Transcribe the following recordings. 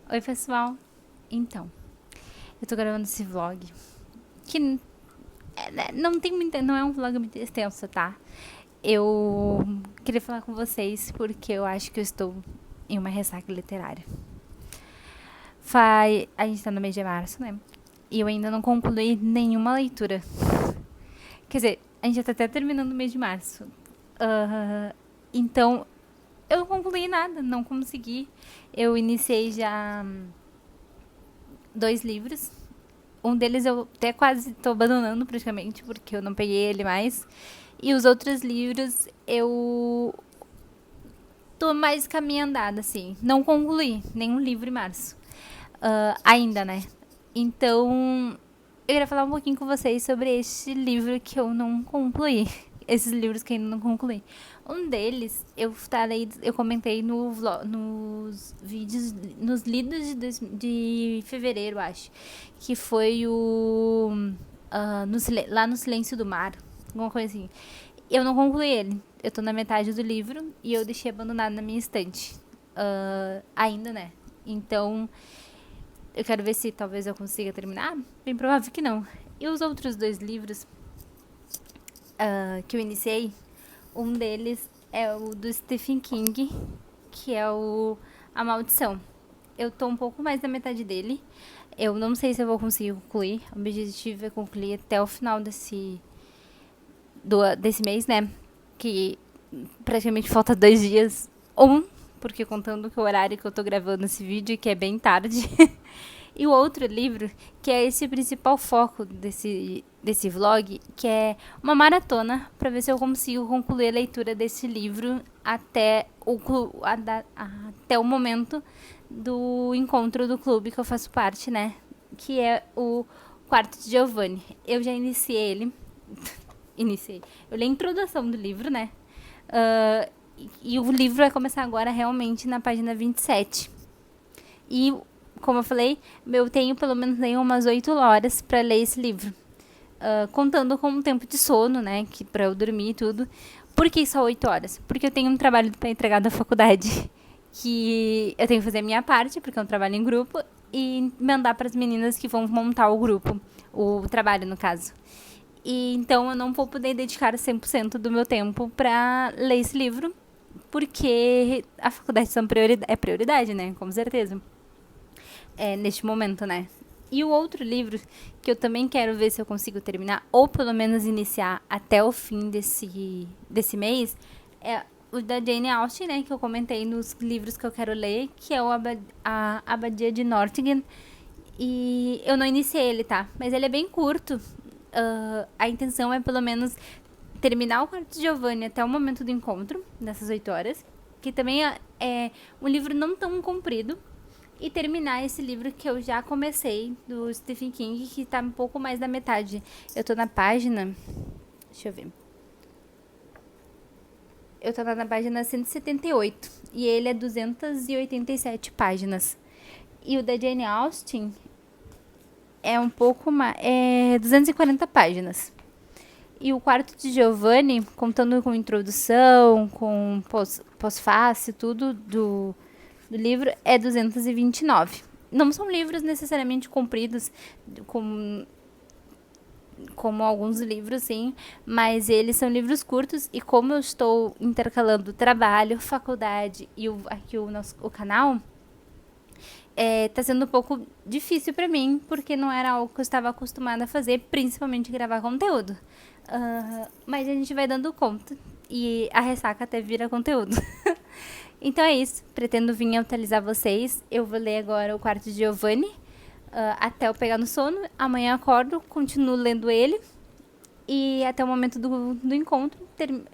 Oi, pessoal. Então, eu tô gravando esse vlog que não tem muita, não é um vlog muito extenso, tá? Eu queria falar com vocês porque eu acho que eu estou em uma ressaca literária. A gente tá no mês de março, né? E eu ainda não concluí nenhuma leitura. Quer dizer, a gente já tá até terminando o mês de março. Então, eu não concluí nada, não consegui. Eu iniciei já 2 livros. Um deles eu até quase tô abandonando praticamente, porque eu não peguei ele mais. E os outros livros eu tô mais caminho andada, assim. Não concluí nenhum livro em março. Ainda, né? Então, eu queria falar um pouquinho com vocês sobre este livro que eu não concluí. Esses livros que ainda não concluí. Um deles, eu comentei nos vídeos, nos lidos de fevereiro, acho. Que foi lá no Silêncio do Mar. Alguma coisa assim. Eu não concluí ele. Eu tô na metade do livro e eu deixei abandonado na minha estante. Ainda, né? Então, eu quero ver se talvez eu consiga terminar. Bem provável que não. E os outros 2 livros que eu iniciei, um deles é o do Stephen King, que é o A Maldição. Eu tô um pouco mais da metade dele. Eu não sei se eu vou conseguir concluir. O objetivo é concluir até o final desse mês, né? Que praticamente falta 2 dias. Porque contando que o horário que eu tô gravando esse vídeo, que é bem tarde. E o outro livro, que é esse principal foco desse vlog, que é uma maratona, para ver se eu consigo concluir a leitura desse livro até o momento do encontro do clube que eu faço parte, né? Que é o Quarto de Giovanni. Eu já iniciei ele. Iniciei. Eu li a introdução do livro, né? E o livro vai começar agora realmente na página 27. E, como eu falei, eu tenho pelo menos aí umas 8 horas para ler esse livro. Contando com o tempo de sono, né? Que para eu dormir e tudo. Por que só 8 horas? Porque eu tenho um trabalho para entregar da faculdade. Que eu tenho que fazer a minha parte, porque é um trabalho em grupo. E mandar para as meninas que vão montar o grupo. O trabalho, no caso. E então eu não vou poder dedicar 100% do meu tempo para ler esse livro. Porque a faculdade é prioridade, né? Com certeza. Neste momento, né? E o outro livro que eu também quero ver se eu consigo terminar, ou pelo menos iniciar até o fim desse mês, é o da Jane Austen, né? Que eu comentei nos livros que eu quero ler, que é a Abadia de Nottingham. E eu não iniciei ele, tá? Mas ele é bem curto. A intenção é pelo menos terminar o Quarto de Giovanni até o momento do encontro, dessas 8 horas. Que também é um livro não tão comprido. E terminar esse livro que eu já comecei, do Stephen King, que tá um pouco mais da metade. Eu tô na página. Deixa eu ver. Eu tô na página 178. E ele é 287 páginas. E o da Jane Austen é um pouco mais. É 240 páginas. E o Quarto de Giovanni, contando com introdução, com pós-fácil, tudo do livro, é 229. Não são livros necessariamente compridos, como alguns livros, sim, mas eles são livros curtos. E como eu estou intercalando trabalho, faculdade e aqui o canal, tá sendo um pouco difícil para mim, porque não era algo que eu estava acostumada a fazer, principalmente gravar conteúdo. Mas a gente vai dando conta e a ressaca até vira conteúdo. Então é isso, pretendo vir atualizar vocês. Eu vou ler agora o Quarto de Giovanni até eu pegar no sono. Amanhã acordo, continuo lendo ele e até o momento do encontro.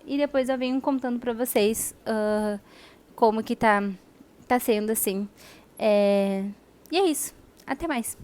E depois eu venho contando pra vocês como que tá sendo, assim. E é isso, até mais.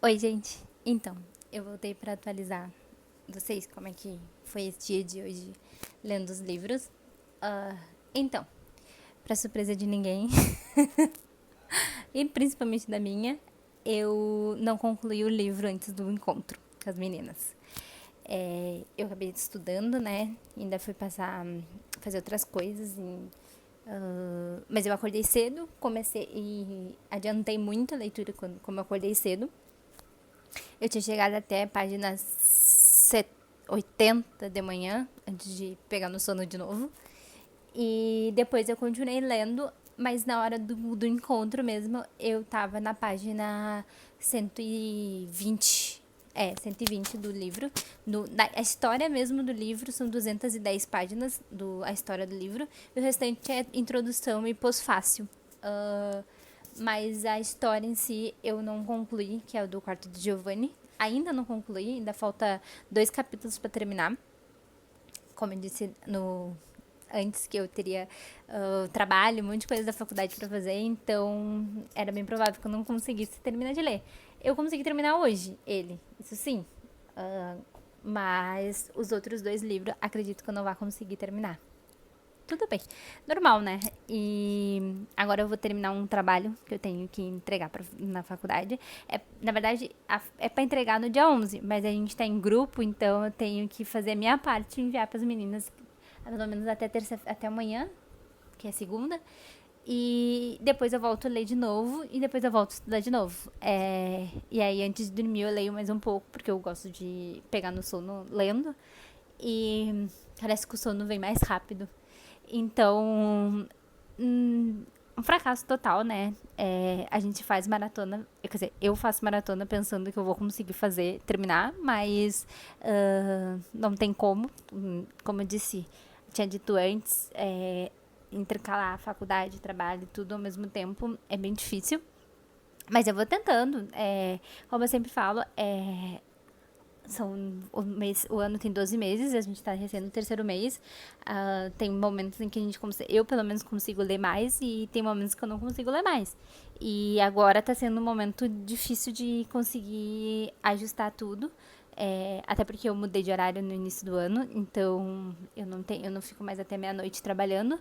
Oi, gente. Então, Eu voltei para atualizar vocês como é que foi esse dia de hoje lendo os livros. Ah, então, para surpresa de ninguém, e principalmente da minha, eu não concluí o livro antes do encontro com as meninas. Eu acabei estudando, né? Ainda fui fazer outras coisas. Mas eu acordei cedo, comecei e adiantei muito a leitura como eu acordei cedo. Eu tinha chegado até a página 80 de manhã, antes de pegar no sono de novo. E depois eu continuei lendo, mas na hora do encontro mesmo, eu tava na página 120. 120 do livro. A história mesmo do livro são 210 páginas, a história do livro. E o restante é introdução e pós-fácil. Mas a história em si eu não concluí, que é o do quarto de Giovanni. Ainda não concluí, ainda falta 2 capítulos para terminar. Como eu disse antes, que eu teria trabalho, um monte de coisa da faculdade para fazer, então era bem provável que eu não conseguisse terminar de ler. Eu consegui terminar hoje, isso sim. Mas os outros 2 livros, acredito que eu não vá conseguir terminar. Tudo bem, normal, né? E agora eu vou terminar um trabalho que eu tenho que entregar na faculdade. Na verdade, é para entregar no dia 11, mas a gente tá em grupo, então eu tenho que fazer a minha parte e enviar para as meninas, pelo menos até amanhã, que é segunda. E depois eu volto a ler de novo e depois eu volto a estudar de novo. E aí, antes de dormir, eu leio mais um pouco, porque eu gosto de pegar no sono lendo. E parece que o sono vem mais rápido. Então, um fracasso total, né? A gente faz maratona, quer dizer, eu faço maratona pensando que eu vou conseguir terminar, mas não tem como. Como eu tinha dito antes, intercalar a faculdade, trabalho, tudo ao mesmo tempo é bem difícil. Mas eu vou tentando. Como eu sempre falo, o ano tem 12 meses, a gente tá recém no 3º mês. Tem momentos em que eu pelo menos consigo ler mais e tem momentos que eu não consigo ler mais. E agora tá sendo um momento difícil de conseguir ajustar tudo. Até porque eu mudei de horário no início do ano, então eu não fico mais até meia-noite trabalhando.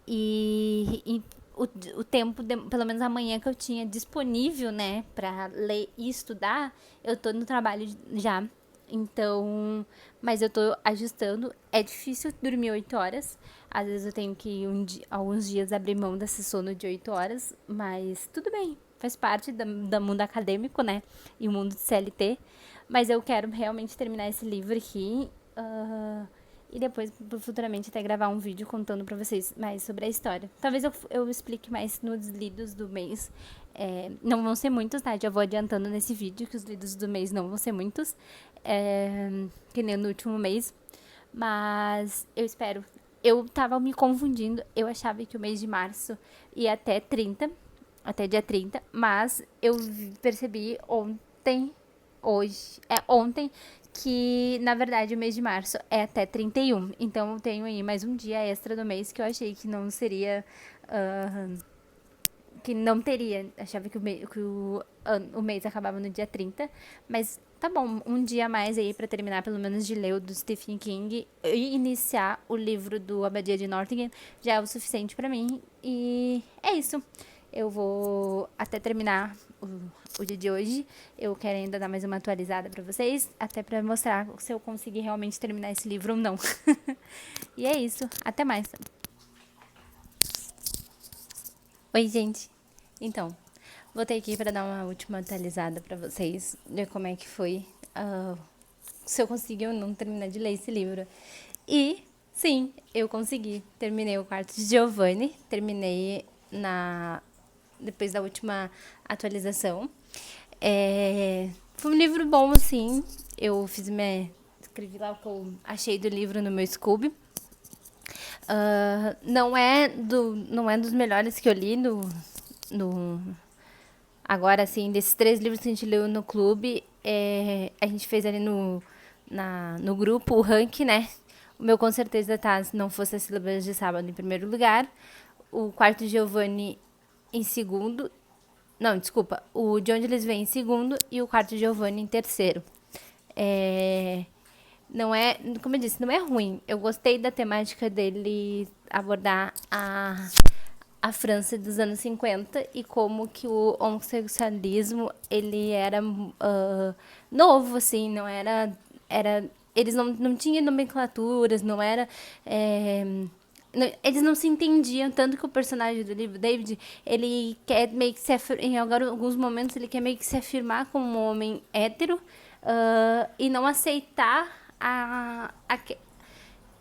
E o tempo, pelo menos amanhã que eu tinha disponível, né, pra ler e estudar, eu tô no trabalho já. Então, mas eu tô ajustando. É difícil dormir 8 horas. Às vezes eu tenho que alguns dias abrir mão desse sono de 8 horas, mas tudo bem. Faz parte do mundo acadêmico, né? E o mundo de CLT. Mas eu quero realmente terminar esse livro aqui. E depois, futuramente, até gravar um vídeo contando pra vocês mais sobre a história. Talvez eu explique mais nos lidos do mês. Não vão ser muitos, tá? Já vou adiantando nesse vídeo que os lidos do mês não vão ser muitos. Que nem no último mês. Mas eu espero. Eu tava me confundindo. Eu achava que o mês de março ia até dia 30. Mas eu percebi ontem, que na verdade o mês de março é até 31. Então eu tenho aí mais um dia extra do mês que eu achei que não seria. Que não teria. Achava que o mês acabava no dia 30. Mas tá bom, um dia a mais aí pra terminar pelo menos de ler o do Stephen King e iniciar o livro do Abadia de Nottingham já é o suficiente pra mim. E é isso. Eu vou até terminar o dia de hoje. Eu quero ainda dar mais uma atualizada pra vocês, até pra mostrar se eu conseguir realmente terminar esse livro ou não. E é isso. Até mais. Oi, gente. Então, voltei aqui pra dar uma última atualizada pra vocês, ver como é que foi, se eu consegui ou não terminar de ler esse livro. E, sim, eu consegui. Terminei o quarto de Giovanni, terminei depois da última atualização. Foi um livro bom, assim. Eu escrevi lá o que eu achei do livro no meu Scooby. Não é dos melhores que eu li agora, assim, desses 3 livros que a gente leu no clube, a gente fez ali no grupo o ranking, né? O meu, com certeza, tá, se não fosse as sílabas de sábado, em primeiro lugar. O quarto Giovanni em segundo. Não, desculpa. O De Onde Eles Vêm em segundo e o quarto Giovanni em terceiro. Não é, como eu disse, não é ruim. Eu gostei da temática dele abordar a França dos anos 50 e como que o homossexualismo, ele era novo, assim, não era... eles não tinham nomenclaturas, não era... eles não se entendiam, tanto que o personagem do livro, David, ele quer meio que em alguns momentos, ele quer meio que se afirmar como um homem hétero e não aceitar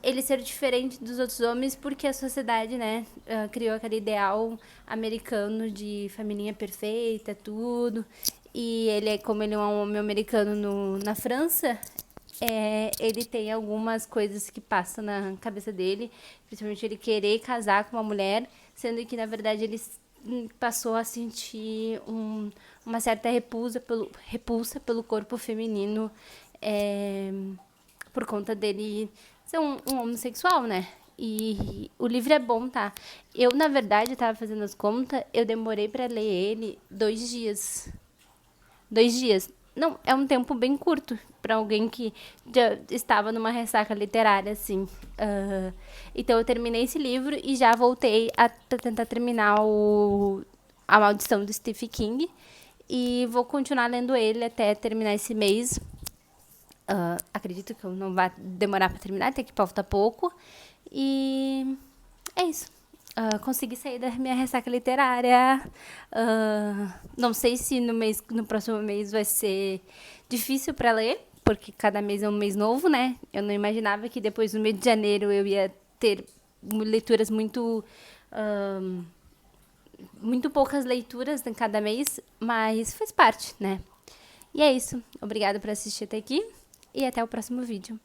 ele ser diferente dos outros homens porque a sociedade, né, criou aquele ideal americano de família perfeita, tudo. E como ele é um homem americano na França, ele tem algumas coisas que passam na cabeça dele, principalmente ele querer casar com uma mulher, sendo que na verdade ele passou a sentir uma certa repulsa pelo corpo feminino, por conta dele ser um homossexual, né? E o livro é bom, tá? Eu, na verdade, tava fazendo as contas, eu demorei pra ler ele 2 dias. 2 dias. Não, é um tempo bem curto pra alguém que já estava numa ressaca literária, assim. Então, eu terminei esse livro e já voltei a tentar terminar A Maldição do Stephen King. E vou continuar lendo ele até terminar esse mês. Acredito que eu não vai demorar para terminar, tem que falta pouco. E é isso. Consegui sair da minha ressaca literária. Não sei se no próximo mês vai ser difícil para ler, porque cada mês é um mês novo, né? Eu não imaginava que depois do mês de janeiro eu ia ter leituras muito poucas leituras em cada mês, mas faz parte, né? E é isso. Obrigada por assistir até aqui e até o próximo vídeo.